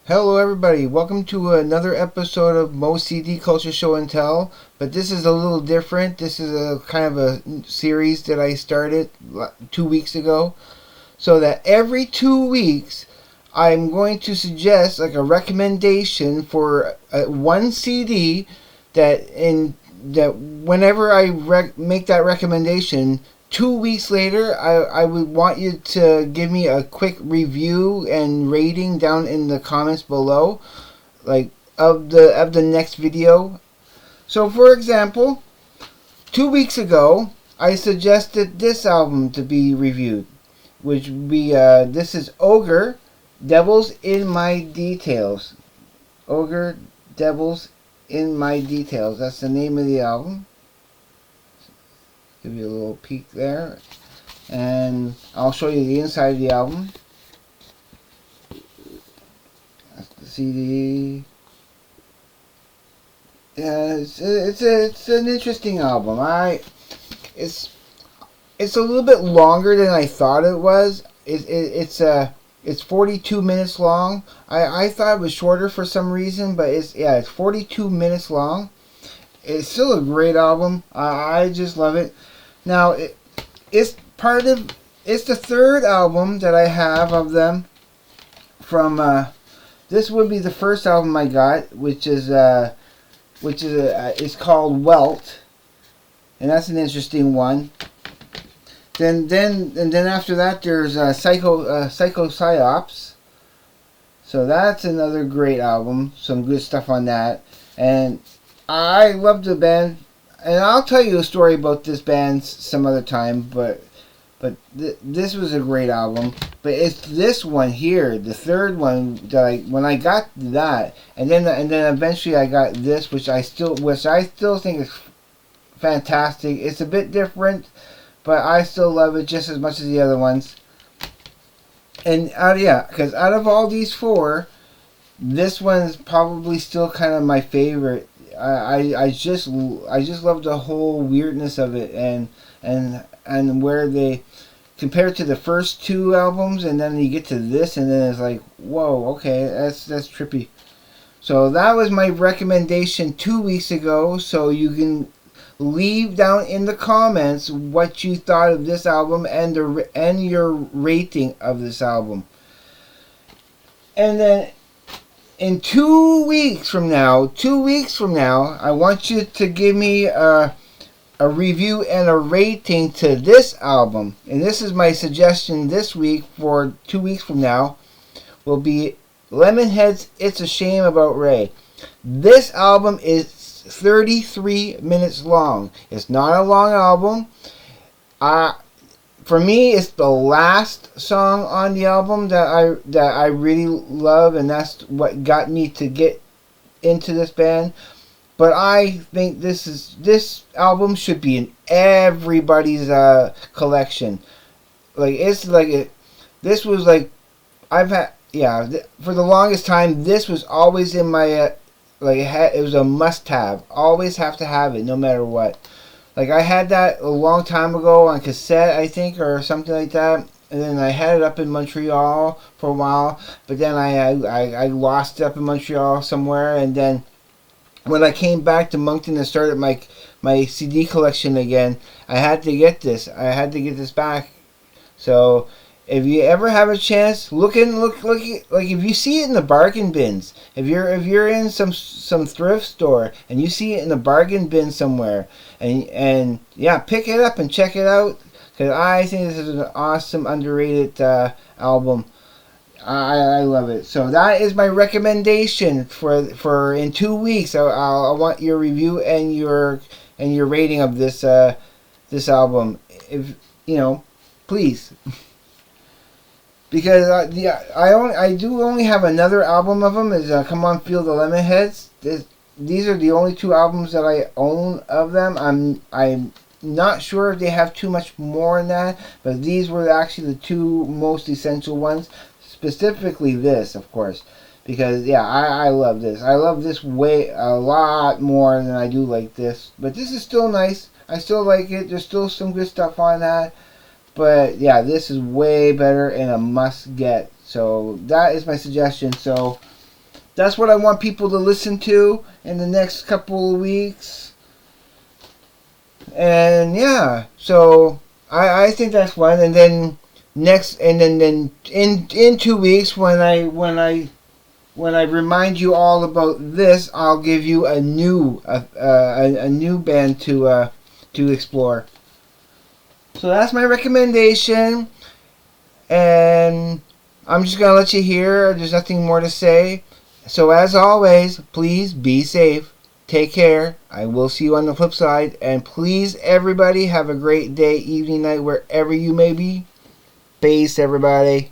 Hello everybody, welcome to another episode of Moe'S CD Culture Show and Tell, but this is a little different. This is a kind of a series that I started 2 weeks ago, so that every 2 weeks I'm going to suggest like a recommendation for one CD that whenever I make that recommendation, 2 weeks later, I would want you to give me a quick review and rating down in the comments below, like of the next video. So, for example, 2 weeks ago, I suggested this album to be reviewed, which would be this is Ogre, Devils in My Details. Ogre, Devils in My Details. That's the name of the album. Give you a little peek there, and I'll show you the inside of the album. That's the CD. Yeah, it's an interesting album. It's a little bit longer than I thought it was. It's 42 minutes long. I thought it was shorter for some reason, but it's 42 minutes long. It's still a great album. I just love it. Now it's the third album that I have of them. From this would be the first album I got, which is it's called Welt, and that's an interesting one. Then after that there's Psycho Psyops. So that's another great album. Some good stuff on that, and I love the band, and I'll tell you a story about this band some other time. But this was a great album. But it's this one here, the third one that when I got that, and then eventually I got this, which I still think is fantastic. It's a bit different, but I still love it just as much as the other ones. And because out of all these four, this one is probably still kind of my favorite. I just love the whole weirdness of it, and where they compared to the first two albums, and then you get to this, and then it's like, whoa, okay, that's trippy. So that was my recommendation 2 weeks ago. So you can leave down in the comments what you thought of this album and your rating of this album. And then in 2 weeks from now, I want you to give me a review and a rating to this album. And this is my suggestion this week for 2 weeks from now will be Lemonhead's It's a Shame About Ray. This album is 33 minutes long. It's not a long album. For me, it's the last song on the album that I really love, and that's what got me to get into this band. But I think this album should be in everybody's collection. This was like for the longest time this was always in my it was a must-have. Always have to have it, no matter what. Like I had that a long time ago on cassette, I think, or something like that. And then I had it up in Montreal for a while, but then I lost it up in Montreal somewhere, and then when I came back to Moncton and started my CD collection again, I had to get this. I had to get this back. So if you ever have a chance, look like if you see it in the bargain bins, if you're in some thrift store and you see it in the bargain bin somewhere, and pick it up and check it out, because I think this is an awesome underrated album. I love it. So that is my recommendation for in 2 weeks. I want your review and your rating of this album. If please. Because I do only have another album of them. Is Come On Feel the Lemonheads. These are the only two albums that I own of them. I'm not sure if they have too much more than that, but these were actually the two most essential ones. Specifically this, of course, because I love this. I love this way a lot more than I do like this. But this is still nice. I still like it. There's still some good stuff on that. But this is way better and a must get. So that is my suggestion. So that's what I want people to listen to in the next couple of weeks. And yeah, so I think that's fun. And then in 2 weeks when I remind you all about this, I'll give you a new band to explore. So that's my recommendation, and I'm just gonna let you hear. There's nothing more to say. So as always, please be safe. Take care. I will see you on the flip side, and please, everybody, have a great day, evening, night, wherever you may be. Peace, everybody.